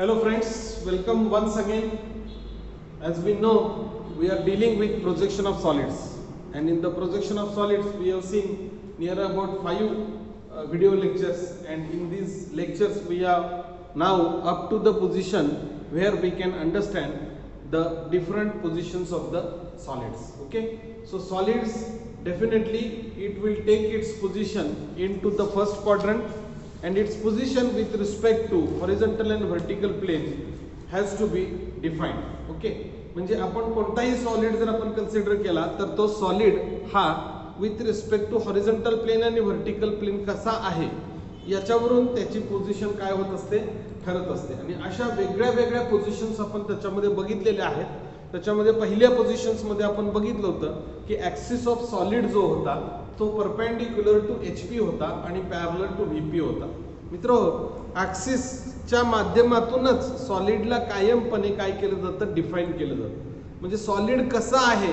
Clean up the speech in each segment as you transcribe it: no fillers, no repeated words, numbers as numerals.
Hello friends, welcome once again. As we know, we are dealing with projection of solids, and in the projection of solids we have seen near about 5 video lectures, and in these lectures we are now up to the position where we can understand the different positions of the solids. Okay, so solids, definitely it will take its position into the first quadrant, and its position with respect to horizontal and vertical plane has to be defined. Okay, म्हणजे आपण कोणताही solid जर आपण consider केला तर तो solid हा with respect to horizontal plane आणि व्हर्टिकल प्लेन कसा आहे याच्यावरून त्याची पोझिशन काय होत असते, ठरत असते. आणि अशा वेगळ्या वेगळ्या पोझिशन्स आपण त्याच्यामध्ये बघितलेल्या आहेत. त्याच्यामध्ये पहिल्या पोझिशन्स मध्ये आपण बघितलं होतं की ऍक्सिस ऑफ सॉलिड जो होता तो परपेंडिक्युलर टू HP होता आणि पॅरलल टू VP होता. मित्रांनो, ऍक्सिसच्या माध्यमातूनच सॉलिडला कायमपणे काय केलं जातं, डिफाईन केलं जातं. म्हणजे सॉलिड कसा आहे,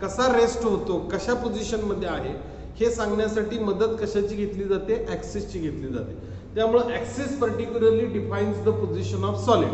कसा रेस्ट होतो, कशा पोझिशन मध्ये आहे हे सांगण्यासाठी मदत कशाची घेतली जाते, ऍक्सिसची घेतली जाते. त्यामुळे axis particularly defines the position of solid.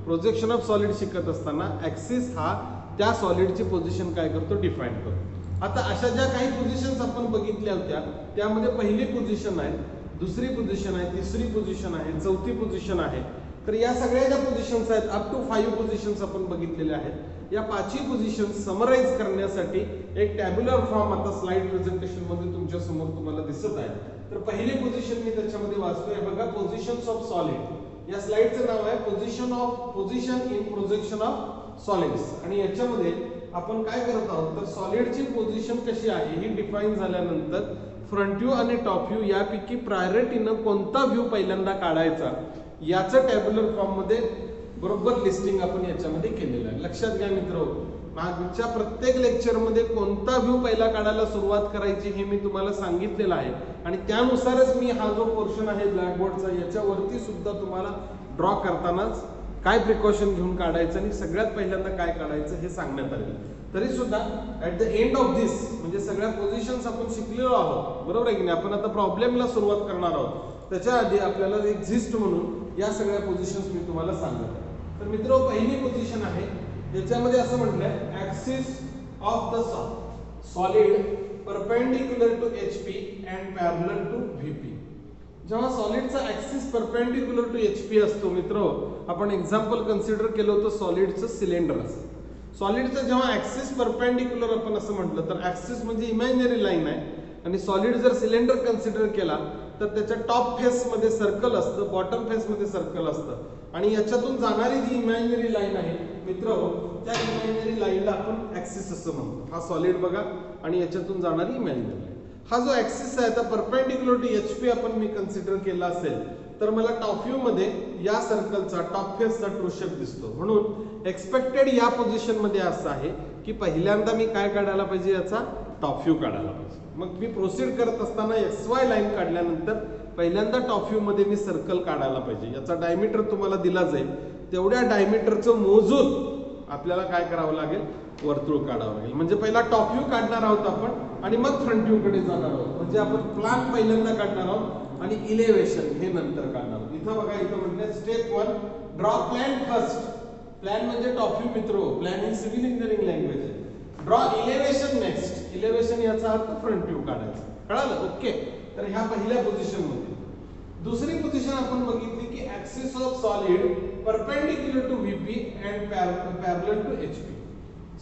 Projection of solid शिकत असताना ऍक्सिस हा त्या सॉलिडची पोझिशन काय करतो, डिफाईन करतो. आता अशा ज्या काही पोझिशन्स आपण बघितल्या होत्या त्यामध्ये पहिली पोझिशन आहे, दुसरी पोझिशन आहे, तिसरी पोझिशन आहे, चौथी पोझिशन आहे. तर या सगळ्या ज्या पोझिशन्स आहेत अप टू 5 पोझिशन्स आपण बघितलेल्या आहेत. या 5ही पोझिशन्स समराइज करण्यासाठी एक टॅब्युलर फॉर्म आता स्लाइड प्रेझेंटेशन मध्ये तुमच्या समोर तुम्हाला दिसत आहे. तर पहिली पोझिशन मी त्याच्यामध्ये वाचतोय बघा, पोझिशन्स ऑफ सॉलिड. या स्लाइडचं नाव आहे position in projection of solids. आणि याच्यामध्ये आपण काय करत आहोत तर सॉलिडची पोझिशन कशी आहे ही डिफाईन झाल्यानंतर फ्रंट व्ह्यू आणि टॉप व्ह्यू यापैकी प्रायोरिटीनं कोणता व्ह्यू पहिल्यांदा काढायचा याचं टॅब्युलर फॉर्म मध्ये बरोबर लिस्टिंग आपण याच्यामध्ये केलेलं आहे. लक्षात घ्या मित्र, मागच्या प्रत्येक लेक्चर मध्ये कोणता व्ह्यू पहिला काढायला सुरुवात करायची हे मी तुम्हाला सांगितलेलं आहे. आणि त्यानुसारच मी हा जो पोर्शन आहे ब्लॅकबोर्डचा याच्यावरती सुद्धा तुम्हाला ड्रॉ करतानाच काय प्रिकॉशन घेऊन काढायचं आणि सगळ्यात पहिल्यांदा काय काढायचं हे सांगण्यात आले. तरी सुद्धा ऍट द एंड ऑफ दिस म्हणजे सगळ्या पोझिशन्स आपण शिकलेलो आहोत, बरोबर आहे की नाही. आपण आता प्रॉब्लेमला सुरुवात करणार आहोत, त्याच्या आधी आपल्याला एक्झिस्ट म्हणून या सगळ्या पोझिशन्स मी तुम्हाला सांगत आहे. तर मित्र, पहिली पोझिशन आहे याच्यामध्ये असं म्हटलंय axis of the solid perpendicular to HP and parallel to VP. जेव्हा सॉलिडचा ऍक्सिस परपेंडिक्युलर टू HP असतो मित्र, आपण एक्झाम्पल कन्सिडर केलं होतं सॉलिडचं सिलेंडर असतं. सॉलिडचं जेव्हा ऍक्सिस परपेंडिक्युलर आपण असं म्हटलं तर ऍक्सिस म्हणजे इमॅजिनरी लाईन आहे. आणि सॉलिड जर सिलेंडर कन्सिडर केला तर त्याच्या टॉप फेस मध्ये सर्कल असतं, बॉटम फेस मध्ये सर्कल असतं. आणि याच्यातून जाणारी जी इमॅजिनरी लाईन आहे मित्र, त्या इमॅजिनरी लाईनला आपण ऍक्सिस असं म्हणतो. हा सॉलिड बघा आणि याच्यातून जाणारी इमॅजिनरी लाईन. हा जो ऍक्सिस आहे आता परपेंडिक्युलर टू HP आपण मी कन्सिडर केला असेल तर मला टॉप व्ह्यू मध्ये या सर्कलचा टॉप फेसचा ट्रू शेप दिसतो. म्हणून एक्सपेक्टेड या पोझिशन मध्ये असं आहे की पहिल्यांदा मी काय काढायला पाहिजे, याचा टॉप व्ह्यू काढायला पाहिजे. मग मी प्रोसीड करत असताना XY लाईन काढल्यानंतर पहिल्यांदा टॉप व्ह्यू मध्ये मी सर्कल काढायला पाहिजे. याचा डायमीटर तुम्हाला दिला जाईल, तेवढ्या डायमीटरचं मोजून आपल्याला काय करावं लागेल, वर्तुळ काढावं लागेल. म्हणजे पहिला टॉप व्ह्यू काढणार आहोत आपण आणि मग फ्रंट व्ह्यू कडे जाणार आहोत. म्हणजे आपण प्लॅन पहिल्यांदा काढणार आहोत आणि इलेव्हेशन हे नंतर काढणार आहोत. इथं बघा, इथं म्हटलं step 1 draw plan first. Plan म्हणजे टॉप व्ह्यू मित्र, प्लॅन ही सिव्हिल इंजिनिअरिंग लँग्वेज आहे. Draw elevation next. इलेव्हेशन याचा अर्थ फ्रंट व्ह्यू काढायचा. कळालं? ओके. तर ह्या पहिल्या पोझिशन मध्ये. दुसरी पोझिशन आपण बघितली की axis of solid perpendicular to VP and parallel to HP.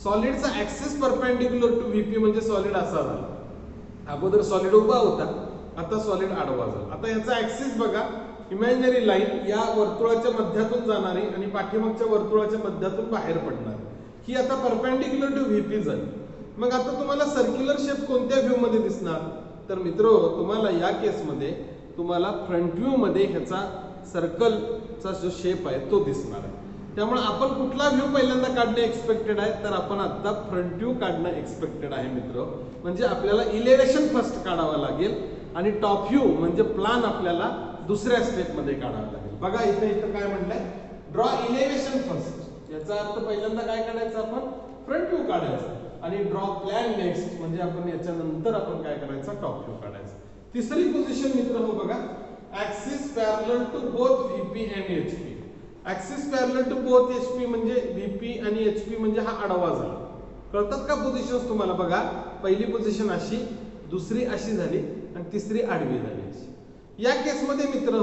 सॉलिडचा ऍक्सिस परपेंडिक्युलर टू VP म्हणजे सॉलिड असा झाला. अगोदर सॉलिड उभा होता, आता सॉलिड आडवा झाला. आता याचा ऍक्सिस बघा, इमॅजिनरी लाईन या वर्तुळाच्या मध्यातून जाणारी आणि पाठीमागच्या वर्तुळाच्या मध्यातून बाहेर पडणारी ही आता परपेंडिक्युलर टू VP झाली. मग आता तुम्हाला सर्क्युलर शेप कोणत्या व्ह्यू मध्ये दिसणार, तर मित्र तुम्हाला या केसमध्ये तुम्हाला फ्रंट व्ह्यू मध्ये ह्याचा सर्कलचा जो शेप आहे तो दिसणार आहे. त्यामुळे आपण कुठला व्ह्यू पहिल्यांदा काढणे एक्सपेक्टेड आहे, तर आपण आता फ्रंट व्ह्यू काढणं एक्सपेक्टेड आहे मित्र. म्हणजे आपल्याला इलेव्हेशन फर्स्ट काढावं लागेल आणि टॉप व्ह्यू म्हणजे प्लॅन आपल्याला दुसऱ्या स्टेप मध्ये काढावं लागेल. बघा इथं काय म्हटलंय, ड्रॉ इलेव्हेशन फर्स्ट. याचा अर्थ पहिल्यांदा काय काढायचं, आपण फ्रंट व्ह्यू काढायचा. आणि ड्रॉ प्लॅन नेक्स्ट म्हणजे आपण याच्यानंतर आपण काय करायचं, टॉप व्ह्यू काढायचा. तिसरी पोझिशन मित्र हो बघा, axis parallel to both VP and HP. Axis parallel to both HP म्हणजे VP आणि HP म्हणजे हा आडवा झाला. कळतात का पोझिशन्स तुम्हाला? बघा, पहिली पोझिशन अशी, दुसरी अशी झाली आणि तिसरी आडवी झाली. या केसमध्ये मित्र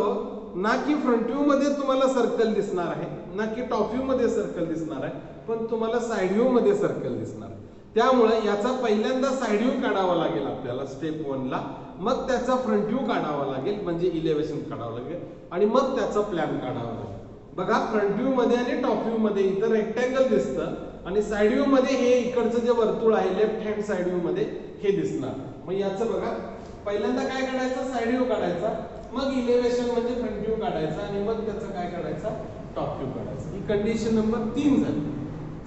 ना की फ्रंट व्ह्यू मध्ये तुम्हाला सर्कल दिसणार आहे, ना की टॉप व्ह्यू मध्ये सर्कल दिसणार आहे, पण तुम्हाला साइड व्ह्यू मध्ये सर्कल दिसणार. त्यामुळे याचा पहिल्यांदा साइड व्ह्यू काढावा लागेल आपल्याला स्टेप 1 ला, मग त्याचा फ्रंट व्ह्यू काढावा लागेल म्हणजे इलेव्हेशन काढावं लागेल आणि मग त्याचा प्लॅन काढावा लागेल. बघा, फ्रंट व्ह्यू मध्ये आणि टॉप व्ह्यू मध्ये इथं रेक्टँगल दिसतं आणि साइड व्ह्यू मध्ये हे इकडचं जे वर्तुळ आहे लेफ्ट हँड साइड व्ह्यू मध्ये हे दिसणार. मग याचं बघा, पहिल्यांदा काय काढायचं? साइड व्ह्यू काढायचा, मग इलेव्हेशन म्हणजे फ्रंट व्ह्यू काढायचा आणि मग त्याचं काय काढायचा? टॉप व्ह्यू काढायचा. ही कंडिशन नंबर 3 झाली.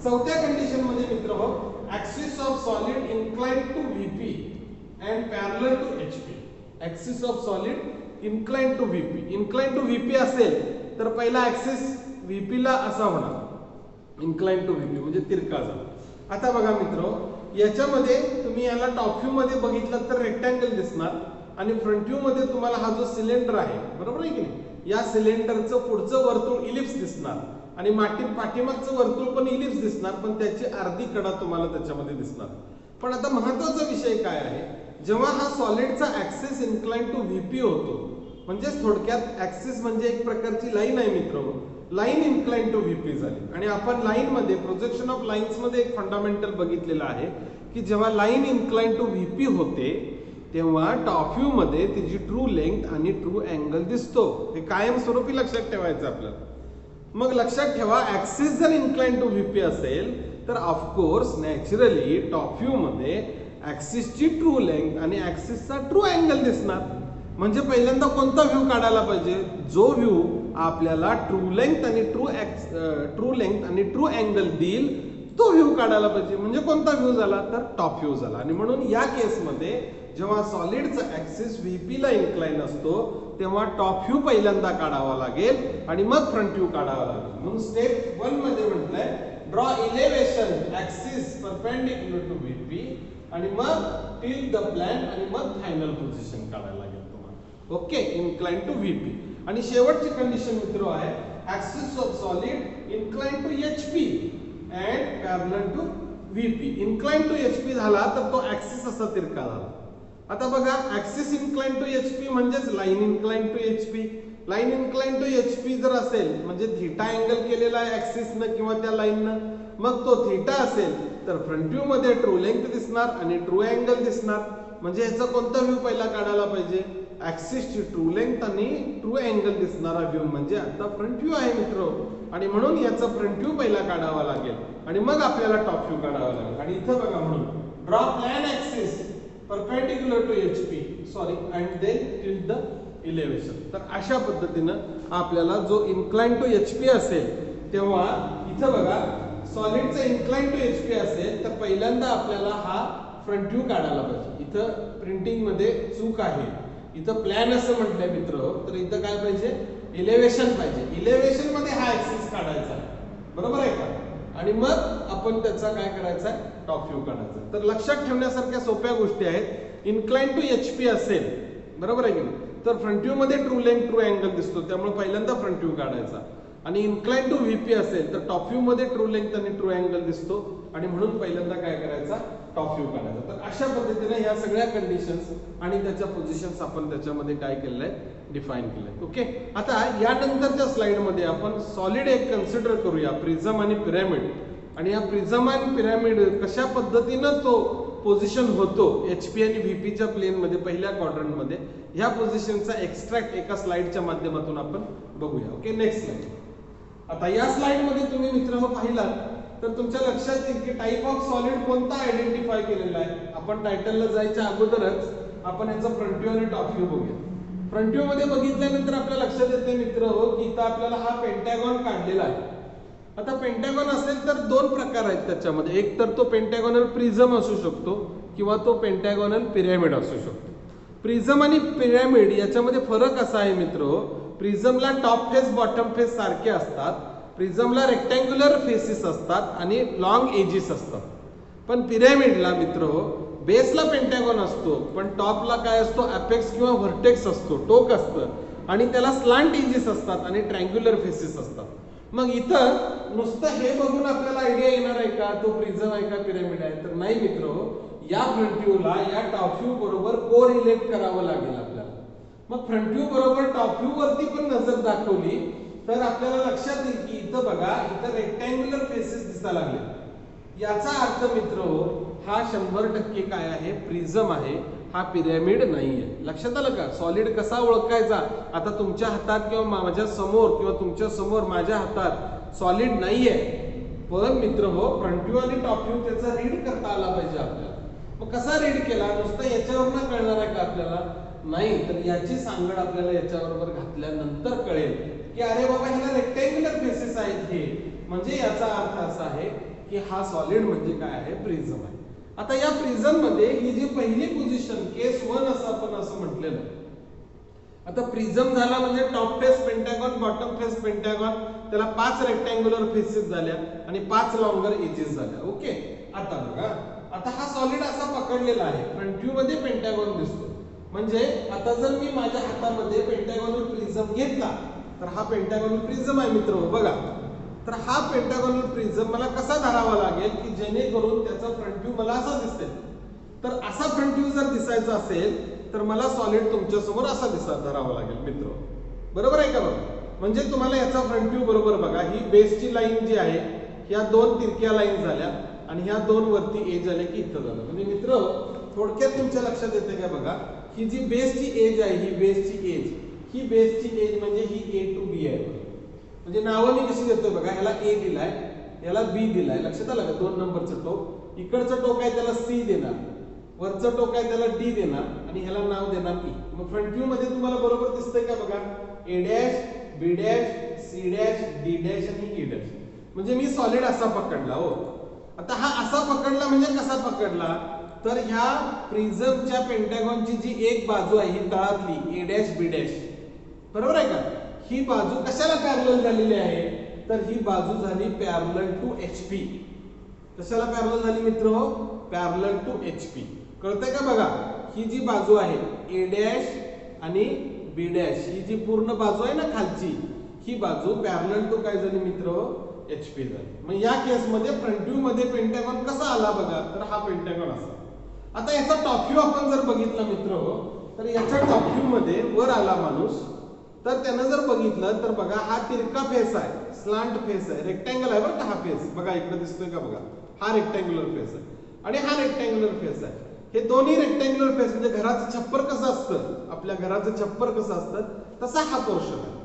चौथ्या कंडिशन मध्ये मित्र हो, axis of solid inclined to VP and parallel to HP. Axis of solid inclined to VP. Inclined to VP असेल तर पहिला ऍक्सिस VP ला असा होणार, इन्क्लाइंड टू VP म्हणजे तिरका झाला. आता बघा मित्र, याच्यामध्ये तुम्ही याला टॉप व्ह्यू मध्ये बघितलं तर रेक्टँगल दिसणार आणि फ्रंट व्ह्यू मध्ये तुम्हाला हा जो सिलेंडर आहे, बरोबर आहे की नाही, या सिलेंडरचं पुढचं वर्तुळ इलिप्स दिसणार आणि पाठीमागचं वर्तुळ पण इलिप्स दिसणार, पण त्याची अर्धी कडा तुम्हाला त्याच्यामध्ये दिसणार. पण आता महत्त्वाचा विषय काय आहे, जेव्हा हा सॉलिडचा ऍक्सिस इन्क्लाइंड टू VP होतो, म्हणजे थोडक्यात ऍक्सिस म्हणजे एक प्रकारची लाईन आहे मित्र, लाईन इन्क्लाइंड टू VP झाली. आणि आपण लाईन मध्ये प्रोजेक्शन ऑफ लाईन्स मध्ये एक फंडामेंटल बघितलेलं आहे की जेव्हा लाईन इन्क्लाइंड टू VP होते तेव्हा टॉप व्ह्यू मध्ये तिची ट्रू लेंग्थ आणि ट्रू अँगल दिसतो. हे कायमस्वरूपी लक्षात ठेवायचं आपल्याला. मग लक्षात ठेवा, ऍक्सिस जर इन्क्लाइंड टू VP असेल तर ऑफकोर्स नॅचरली टॉप व्ह्यू मध्ये ऍक्सिसची ट्रू लेंग्थ आणि ऍक्सिसचा ट्रू अँगल दिसणार. म्हणजे पहिल्यांदा कोणता व्ह्यू काढायला पाहिजे? जो व्ह्यू आपल्याला ट्रू लेंग्थ आणि ट्रू अँगल देईल तो व्ह्यू काढायला पाहिजे. म्हणजे कोणता व्ह्यू झाला? तर टॉप व्ह्यू झाला. आणि म्हणून या केसमध्ये जेव्हा सॉलिडचा ऍक्सिस VP ला इन्क्लाइन असतो तेव्हा टॉप व्ह्यू पहिल्यांदा काढावा लागेल आणि मग फ्रंट व्ह्यू काढावा लागेल. म्हणून स्टेप 1 मध्ये म्हटलंय draw elevation axis perpendicular to VP आणि मग टिल द प्लॅन आणि मग फायनल पोझिशन काढायला लागेल तुम्हाला. Okay, incline to VP. आणि शेवटची कंडिशन मित्र आहे axis of solid incline to HP and parallel to VP. Incline to HP झाला तर तो ऍक्सिस असा तिरका झाला. आता बघा, ऍक्सिस इन्क्लाइन टू HP म्हणजेच line incline to HP. Line incline to HP जर असेल म्हणजे थीटा अँगल केलेला आहे ऍक्सिसनं किंवा त्या लाईननं, मग तो थीटा असेल तर फ्रंट व्ह्यू मध्ये ट्रू लेंग्थ दिसणार आणि ट्रू अँगल दिसणार. म्हणजे ह्याचा कोणता व्ह्यू पहिला काढायला पाहिजे? ऍक्सिसची ट्रू लेंग्थ आणि ट्रू अँगल दिसणारा व्ह्यू म्हणजे आता फ्रंट व्ह्यू आहे मित्र. आणि म्हणून याचा फ्रंट व्ह्यू पहिला काढावा लागेल आणि मग आपल्याला टॉप व्ह्यू काढावा लागेल. आणि इथं बघा, म्हणून draw plan axis perpendicular to HP and then till the elevation. तर अशा पद्धतीनं आपल्याला जो इन्क्लाइन टू HP असेल तेव्हा इथं बघा, सॉलिडचा इन्क्लाइन टू HP असेल तर पहिल्यांदा आपल्याला हा फ्रंट व्ह्यू काढायला पाहिजे. इथं प्रिंटिंग मध्ये चूक आहे, इथं प्लॅन असं म्हटलंय मित्र, तर इथं काय पाहिजे? इलेव्हेशन पाहिजे. इलेव्हेशन मध्ये हा ऍक्सिस काढायचा आहे, बरोबर आहे का? आणि मग आपण त्याचा काय करायचा? टॉप व्ह्यू काढायचा. तर लक्षात ठेवण्यासारख्या सोप्या गोष्टी आहेत. इन्क्लाइन टू HP असेल, बरोबर आहे की नाही, तर फ्रंट व्ह्यू मध्ये ट्रू लेंग्थ ट्रू अँगल दिसतो, त्यामुळे पहिल्यांदा फ्रंट व्ह्यू काढायचा. आणि इन्क्लाइन टू VP असेल तर टॉप व्ह्यू मध्ये ट्रू लेंग्थ आणि ट्रू अँगल दिसतो आणि म्हणून पहिल्यांदा काय करायचा? टॉप व्ह्यू काढायचा. तर अशा पद्धतीने ह्या सगळ्या कंडिशन्स आणि त्याच्या पोझिशन्स आपण त्याच्यामध्ये काय केलंय? डिफाइन केलंय. ओके, आता यानंतरच्या स्लाइड मध्ये आपण सॉलिड एक कन्सिडर करूया, प्रिझम आणि पिरॅमिड. आणि या प्रिझम आणि पिरॅमिड कशा पद्धतीनं तो पोझिशन होतो HP आणि VPच्या प्लेन मध्ये पहिल्या क्वाड्रंट मध्ये, ह्या पोझिशनचा एक्स्ट्रॅक्ट एका स्लाइडच्या माध्यमातून आपण बघूया. Okay, next slide. आता या स्लाइड मध्ये तुम्ही मित्रांनो पाहिलात तर तुमच्या लक्षात येईल की टाइप ऑफ सॉलिड कोणता आयडेंटिफाय केलेला आहे. आपण टायटलला जायच्या अगोदरच आपण याचा फ्रंट व्ह्यू आणि टॉप व्ह्यू बघूया. फ्रंट व्ह्यू मध्ये बघितल्यानंतर आपल्या लक्षात येते मित्र की इथं आपल्याला हा पेंटॅगॉन काढलेला आहे. आता पेंटॅगॉन असेल तर दोन प्रकार आहेत त्याच्यामध्ये, एक तर तो पेंटॅगॉनल प्रिझम असू शकतो किंवा तो पेंटॅगॉनल पिरॅमिड असू शकतो. प्रिझम आणि पिरॅमिड याच्यामध्ये फरक असा आहे मित्र, प्रिझमला टॉप फेस बॉटम फेस सारखे असतात, प्रिझमला रेक्टँग्युलर फेसेस असतात आणि लॉंग एजेस असतात. पण पिरॅमिडला मित्र बेसला पेंटॅगॉन असतो पण टॉपला काय असतो? अपेक्स किंवा व्हर्टेक्स असतो, टोक असतं आणि त्याला स्लांट एजेस असतात आणि ट्रँग्युलर फेसेस असतात. मग इथं नुसतं हे बघून आपल्याला आयडिया येणार आहे का तो प्रिझम आहे का पिरॅमिड आहे? तर नाही मित्र, या फ्रंट व्ह्यूला या टॉप व्ह्यू बरोबर कोरिलेट करावं लागेल आपल्याला. मग फ्रंट व्ह्यू बरोबर टॉप व्ह्यू वरती पण नजर दाखवली तर आपल्याला लक्षात येईल की इथं बघा, इथं रेक्टँग्युलर फेसेस दिसायला लागले. याचा अर्थ मित्र, हा 100% काय आहे? प्रिझम आहे, हा पिरॅमिड नाहीये. लक्षात आलं का? सॉलिड कसा ओळखायचा? आता तुमच्या हातात किंवा माझ्या समोर किंवा तुमच्या समोर माझ्या हातात सॉलिड नाहीये, पण मित्र हो फ्रंट व्ह्यू आणि टॉप व्ह्यू त्याचा रीड करता आला पाहिजे आपल्याला. मग कसा रीड केला? नुसतं याच्यावरनं कळणार आहे का आपल्याला? नाही, तर याची सांगड आपल्याला याच्याबरोबर घातल्यानंतर कळेल की अरे बाबा ह्याला रेक्टँग्युलर फेसेस आहेत हे, म्हणजे याचा अर्थ असा आहे की हा सॉलिड म्हणजे काय आहे? प्रिझम आहे. आता या प्रिझम मध्ये ही जी पहिली पोझिशन केस 1 असं आपण असं म्हटलेलं. आता प्रिझम झाला म्हणजे top face pentagon, bottom face pentagon, त्याला 5 रेक्टँग्युलर फेसेस झाल्या आणि 5 लॉंगर एजेस झाल्या. ओके, आता बघा, आता हा सॉलिड असा पकडलेला आहे, फ्रंट व्ह्यू मध्ये पेंटागॉन दिसतो. म्हणजे आता जर मी माझ्या हातामध्ये पेंटागॉनल प्रिझम घेतला तर हा पेंटागॉनल प्रिझम आहे मित्र बघा. तर हा पेंटागॉनल प्रिझम मला कसा धरावा लागेल की जेणेकरून त्याचा फ्रंट व्ह्यू मला असा दिसेल. तर असा फ्रंट व्ह्यू जर दिसायचा असेल तर मला सॉलिड तुमच्या समोर असा धरावा लागेल मित्र. बरोबर आहे का? बघा, म्हणजे तुम्हाला याचा फ्रंट व्ह्यू बरोबर बघा, ही बेसची लाईन जी आहे ह्या 2 तिरक्या लाईन झाल्या आणि ह्या 2 वरती एज आल्या की इथं झालं. म्हणजे मित्र थोडक्यात तुमच्या लक्षात येते का? बघा, ही जी बेसची एज आहे, ही बेसची एज, ही बेसची एज म्हणजे ही A to B आहे. म्हणजे नावं मी कशी देतोय बघा, ह्याला A दिलाय, ह्याला B दिलाय. लक्षात आलं का? 2 नंबरचं टोक, इकडचं टोक आहे त्याला C देणार, वरचं टोक आहे त्याला D देणार आणि ह्याला नाव देणार E. मग फ्रंट व्ह्यू मध्ये तुम्हाला बरोबर दिसतंय का? बघा, A dash, B dash, C dash, D dash आणि E डॅश. म्हणजे मी सॉलिड असा पकडला. हो, आता हा असा पकडला म्हणजे कसा पकडला? तर ह्या प्रिझमच्या पेंटागॉनची जी एक बाजू आहे ही तळातली A डॅश B डॅश, बरोबर आहे का? ही बाजू कशाला पॅरलल झालेली आहे? तर ही बाजू झाली पॅरलल टू HP. कशाला पॅरलल झाली मित्र? Parallel to HP. कळतंय का? बघा, ही जी बाजू आहे A डॅश आणि B डॅश, ही जी पूर्ण बाजू आहे ना खालची, ही बाजू पॅरलल टू काय झाली मित्र? HP झाली. मग या केस मध्ये फ्रंट व्ह्यू मध्ये पेंटागॉन कसा आला बघा, तर हा पेंटागॉन असा. आता याचा टॉप व्ह्यू आपण जर बघितला मित्र, तर याच्या टॉप व्ह्यू मध्ये वर आला माणूस, तर त्यानं जर बघितलं तर बघा, हा तिरका फेस आहे, स्लांट फेस आहे, रेक्टँगल आहे बरं का? हा फेस बघा इकडे दिसतोय का? बघा, हा रेक्टँग्युलर फेस आहे आणि हा रेक्टँग्युलर फेस आहे. हे दोन्ही रेक्टँग्युलर फेस म्हणजे घराचं छप्पर कसं असतं, आपल्या घराचं छप्पर कसं असतं तसा हा पोर्शन आहे.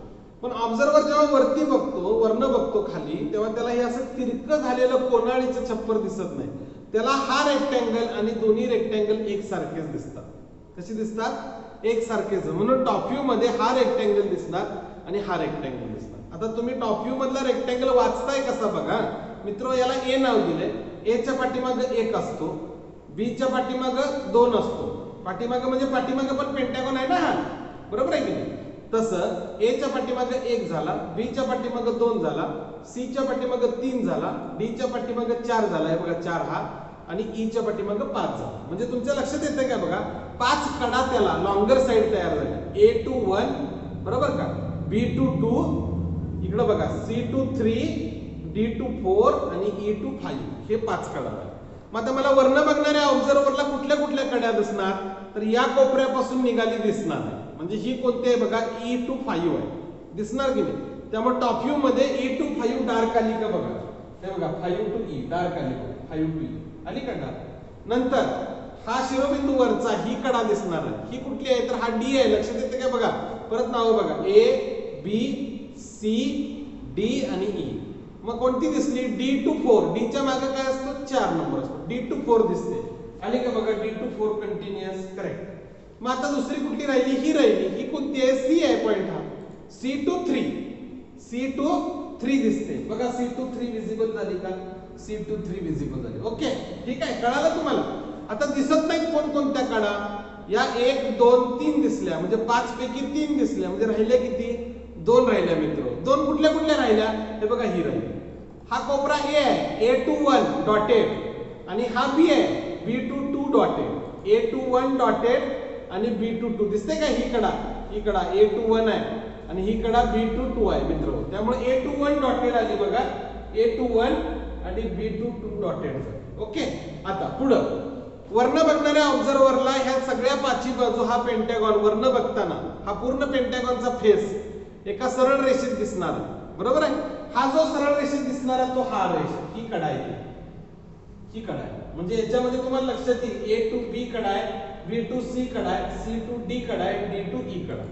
पण ऑब्झर्वर जेव्हा वरती बघतो, वरनं बघतो खाली, तेव्हा त्याला हे असं तिरकं झालेलं कोनाळीचं छप्पर दिसत नाही. त्याला हा रेक्टँगल आणि दोन्ही रेक्टँगल एकसारखेच दिसतात. कसे दिसतात? एकसारखेच. म्हणून टॉप व्ह्यू मध्ये हा रेक्टँगल दिसणार आणि हा रेक्टँगल दिसणार. आता तुम्ही टॉप व्ह्यू मधला रेक्टँगल वाचताय कसा बघा मित्र, याला A नाव दिलंय. A च्या पाठीमागे 1 असतो, B च्या पाठीमागे 2 असतो. पाठीमागे म्हणजे पाठीमागे पण पेंटागॉन आहे ना हा, बरोबर आहे की नाही? तसं A च्या पाठीमागे 1 झाला, B च्या पाठीमागे 2 झाला, C च्या पाठीमागे 3 झाला, D च्या पाठीमागे 4 झाला. हे बघा 4 हा, आणि E च्या पाठीमागे 5 झाला. म्हणजे तुमच्या लक्षात येते का? बघा, 5 कडा त्याला लॉंगर साइड तयार झाल्या. A to 1, बरोबर का? B to 2, इकडे बघा C to 3, D to 4 आणि E to 5, हे 5 कडा झाले. मग आता मला वर्ण बघणाऱ्या ऑब्झर्वरला कुठल्या कुठल्या कड्या दिसणार? तर या कोपऱ्यापासून निघाली दिसणार आहे. म्हणजे ही कोणती आहे बघा? E to 5 आहे, दिसणार की नाही? त्यामुळे टॉप व्ह्यू मध्ये E to 5 डार्क आली का? बघा, हे बघा 5 to E डार्क आली, 5 to E आली का डार्क? नंतर हा शिरोबिंदू वरचा, ही कडा दिसणार आहे. ही कुठली आहे? तर हा D आहे. लक्षात येते का? बघा, परत नाव बघा, A B C D आणि E. मग कोणती दिसली? D to 4. D च्या मागे काय असतो? 4 नंबर असतो. D to 4 दिसते, आली का? बघा, D to 4 कंटिन्युअस, करेक्ट. मग आता दुसरी कुठली राहिली? ही राहिली. ही कोणती आहे? C आहे पॉइंट हा. C to 3, C to 3 दिसते बघा. C to 3 विजिबल झाली का? C to 3 विजिबल झाली. ओके, ठीक आहे, कळालं तुम्हाला? आता दिसत नाहीत कोणकोणत्या कडा? या 1 2 3 दिसल्या, म्हणजे 5 पैकी 3 दिसल्या, म्हणजे राहिल्या किती? 2 राहिल्या मित्र. 2 कुठल्या कुठल्या राहिल्या? हे बघा, ही राहिली. हा कोपरा A आहे, A to 1 डॉटेड, आणि हा B आहे, B to 2 dotted. A to 1 dotted आणि B to 2 दिसते का? ही कडा, ही कडा A to 1 आहे, आणि ही कडा B22 आहे मित्र. त्यामुळे A21 डॉटेड आली बघा, A21 आणि B22 डॉटेड झाली. ओके. आता पुढं वर्ण बघणाऱ्या ऑब्झर्व्हरला ह्या सगळ्या पाचही बाजू हा पेंटॅगॉन वर्ण बघताना हा पूर्ण पेंटॅगॉनचा फेस एका सरळ रेषेत दिसणार, बरोबर आहे. हा जो सरळ रेषेत दिसणारा तो हा रेष, ही कडा आहे, ही कडा आहे. म्हणजे याच्यामध्ये तुम्हाला लक्षात येईल A to B कडा आहे, B to C कडा आहे, C to D कडा आहे, D to E कडा.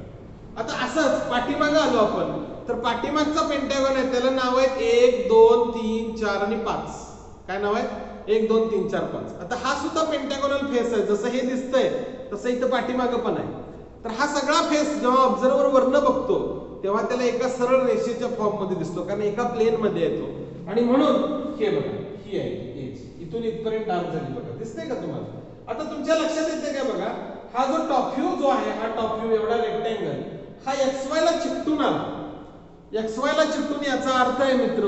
आता असंच पाठीमागे आलो आपण तर पाठीमागचा पेंटॅगॉन आहे त्याला नाव आहेत 1 2 3 4 आणि 5. काय नाव आहे? 1 2 3 4 5. आता हा सुद्धा पेंटॅगोनल फेस आहे, जसं हे दिसतंय तसं इथं पाठीमागं पण आहे. तर हा सगळा फेस जेव्हा ऑब्झर्व्हर वर्ण बघतो तेव्हा त्याला एका सरळ रेषेच्या फॉर्म मध्ये दिसतो, कारण एका प्लेन मध्ये येतो. आणि म्हणून हे बघा, ही आहे एज, इथून इथपर्यंत डार्क झाली बघा, दिसतंय का तुम्हाला? आता तुमच्या लक्षात येते का बघा, हा जो टॉप व्ह्यू जो आहे, हा टॉप व्ह्यू एवढा रेक्टँगल हा XY ला चिकटून आला. XY ला चिकटून याचा अर्थ आहे मित्र,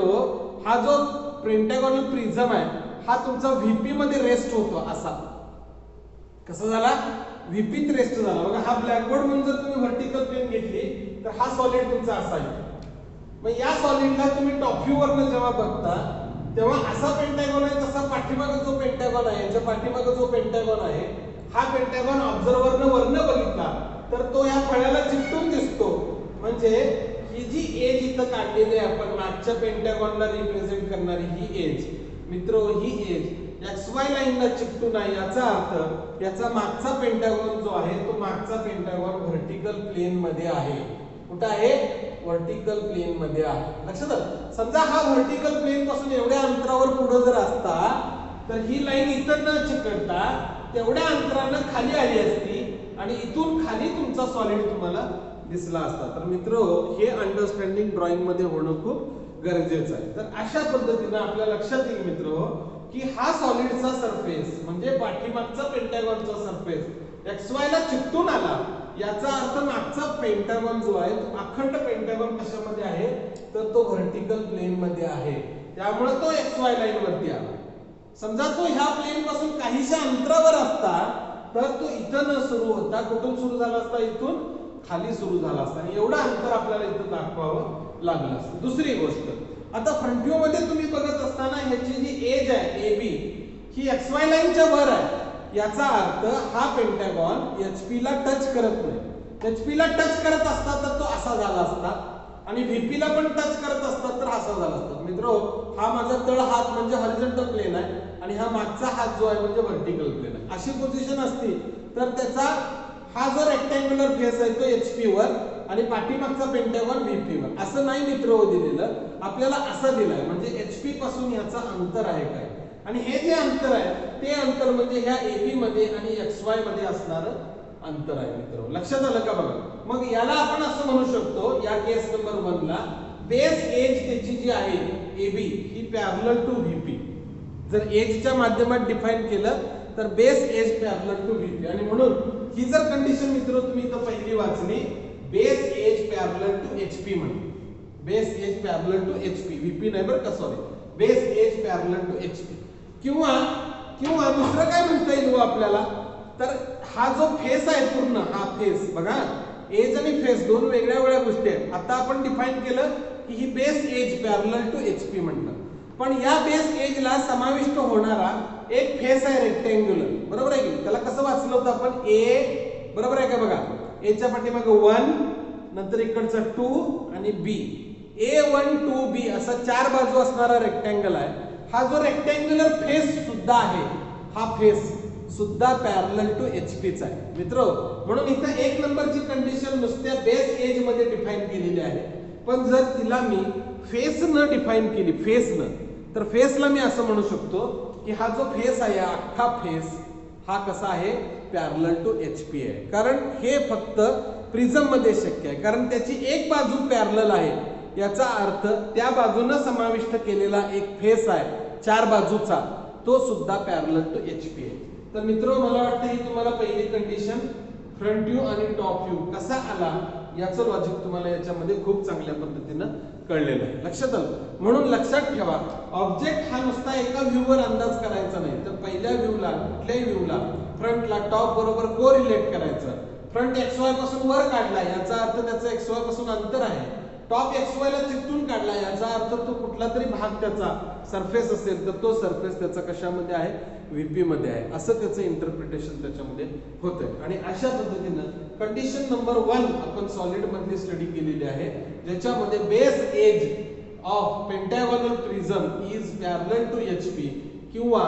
हा जो पेंटॅगोनल प्रिझम आहे हा तुमचा VP मध्ये रेस्ट होतो. असा कसा झाला? VP त रेस्ट झाला बघा. हा ब्लॅकबोर्ड म्हणून जर तुम्ही व्हर्टिकल प्लेन घेतली तर हा सॉलिड तुमचा असा आहे. मग या सॉलिडला तुम्ही टॉप व्ह्यू वरनं जेव्हा बघता तेव्हा असा पेंटॅगॉन आहे, तसा पाठीमागे जो पेंटॅगॉन आहे, याच्या पाठीमागे जो पेंटॅगॉन आहे, हा पेंटॅगॉन ऑब्झर्व्हरनं वरनं बघितला तर तो या फळ्याला चिकटून दिसतो. म्हणजे ही जी एज इथं काढलेली आहे आपण मागच्या पेंटॅगॉनला रिप्रेझेंट करणारी ही एज मित्र, ही एज XY लाईनला चिकटून आहे. याचा अर्थ याचा मागचा पेंटॅगॉन जो आहे तो मागचा पेंटॅगॉन व्हर्टिकल प्लेन मध्ये आहे. कुठं आहे? व्हर्टिकल प्लेन मध्ये आहे. लक्षात आलं? समजा हा व्हर्टिकल प्लेन पासून एवढ्या अंतरावर पुढे जर असता तर ही लाईन इथं न चिकटता तेवढ्या अंतरानं खाली आली असती आणि इथून खाली तुमचा सॉलिड तुम्हाला दिसला असता. तर मित्र, हे अंडरस्टँडिंग ड्रॉइंग मध्ये होणं खूप गरजेचं आहे. तर अशा पद्धतीने आपल्या लक्षात येईल मित्र की हा सॉलिडचा सरफेस म्हणजे पाठीमागचा पेंटॅगॉनचा सरफेस XY ला चिकटून आला. याचा अर्थ मागचा पेंटॅगॉन जो आहे तो अखंड पेंटॅगॉन कशामध्ये आहे तर तो व्हर्टिकल प्लेन मध्ये आहे. त्यामुळे तो XY लाईन वरती आला. समजा तो ह्या प्लेन पासून काहीशा अंतरावर असता तर तो इथं न सुरू होता कुठून सुरू झाला असता? इथून खाली सुरू झाला असता. आणि एवढं अंतर आपल्याला इथं दाखवावं लागलं असतं. दुसरी गोष्ट, आता फ्रंट व्ह्यू मध्ये तुम्ही बघत असताना ह्याची जी एज आहे AB ही XY लाईनच्या वर आहे. याचा अर्थ हा पेंटॅगॉन HP ला टच करत नाही. HP ला टच करत असता तर तो असा झाला असता आणि VP ला पण टच करत असता तर असा झाला असता. मित्रो, हा माझा तळ हात म्हणजे हॉरिझॉन्टल प्लेन आहे आणि हा मागचा हात जो आहे म्हणजे व्हर्टिकल प्लेन आहे. अशी पोझिशन असती तर त्याचा हा जो रेक्टँग्युलर फेस आहे तो HP वर आणि पाठीमागचा पेंटॅगॉन VP वर. असं नाही मित्र दिलेलं, आपल्याला असं दिलंय. म्हणजे HP पासून याचा अंतर आहे काय, आणि हे जे अंतर आहे ते अंतर म्हणजे ह्या AB मध्ये आणि XY मध्ये असणार अंतर आहे मित्र. लक्षात आलं का बघा? मग याला आपण असं म्हणू शकतो या केस नंबर 1 ला बेस एज त्याची जी आहे AB ही पॅरलल टू VP. जर एजच्या माध्यमात डिफाइन केलं तर base edge parallel to VP. आणि म्हणून ही जर कंडिशन मित्र तुम्ही इथं पहिली वाचली, base edge parallel to HP म्हणून, base edge parallel to HP, VP नाही बरं का, sorry, base edge parallel to HP. किंवा दुसरं काय म्हणता येईल आपल्याला, तर हा जो फेस आहे पूर्ण हा फेस बघा, एज आणि फेस दोन वेगळ्या गोष्टी आहेत. आता आपण डिफाइन केलं की ही base edge parallel to HP म्हटलं, पण या बेस एजला समाविष्ट होणारा एक फेस आहे रेक्टँग्युलर, बरोबर आहे की? त्याला कसं वाचलं होतं आपण? A, बरोबर आहे का बघा? A च्या पाठीमागे 1, नंतर इकडचा 2 आणि B. A1 2 B असा चार बाजू असणारा रेक्टँगल आहे. हा जो रेक्टँग्युलर फेस सुद्धा आहे, हा फेस सुद्धा पॅरलल टू HP चा आहे मित्र. म्हणून इथं एक नंबरची कंडिशन नुसत्या बेस एज मध्ये डिफाइन केलेली आहे. पण जर तिला मी फेस न डिफाइन केली, फेस न, तर फेसला मी असं म्हणू शकतो की हा जो फेस आहे अख्खा फेस हा कसा आहे? पॅरलल टू HP आहे. कारण हे फक्त प्रिझम मध्ये शक्य आहे, कारण त्याची एक बाजू पॅरलल आहे. याचा अर्थ त्या बाजूने समाविष्ट केलेला एक फेस आहे चार बाजूचा, तो सुद्धा पॅरलल टू HP आहे. तर मित्र, मला वाटतं ही तुम्हाला पहिली कंडिशन फ्रंट व्ह्यू आणि टॉप व्ह्यू कसा आला याचं लॉजिक तुम्हाला याच्यामध्ये खूप चांगल्या पद्धतीने कळलेलं आहे. लक्षात आलं? म्हणून लक्षात ठेवा, ऑब्जेक्ट हा नुसता एका व्ह्यूवर अंदाज करायचा नाही, तर पहिल्या व्ह्यूला, कुठल्याही व्ह्यूला फ्रंटला टॉप बरोबर कोरिलेट करायचं. फ्रंट XY पासून वर काढला याचा अर्थ त्याचा XY पासून अंतर आहे. टॉप XY ला चिकटून काढला याचा अर्थ तो कुठला तरी भाग त्याचा सरफेस असेल तर तो सरफेस त्याचा कशामध्ये आहे, VP मध्ये आहे, असं त्याचं इंटरप्रिटेशन त्याच्यामध्ये होतंय. आणि अशा पद्धतीनं कंडिशन नंबर 1 आपण सॉलिड मधली स्टडी केलेली आहे, ज्याच्यामध्ये base edge of pentagonal prism is parallel to HP किंवा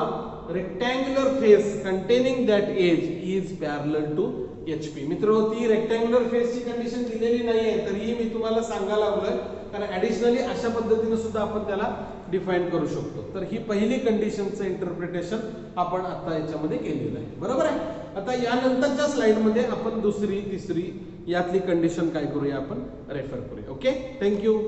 rectangular face containing that edge is parallel to HP. मित्रांनो, ती रेक्टँग्युलर फेसची कंडिशन दिलेली नाहीये, तरीही मी तुम्हाला सांगायला लागलोय, कारण ऍडिशनली अशा पद्धतीने सुद्धा आपण त्याला डिफाइन करू शकतो. तर ही पहिली कंडिशनचं इंटरप्रिटेशन आपण आता याच्यामध्ये केलेलं आहे. बरोबर आहे. आता यानंतरच्या स्लाइड मध्ये आपण दुसरी तिसरी यातली कंडिशन काय करूया, आपण रेफर करूया. Okay, thank you.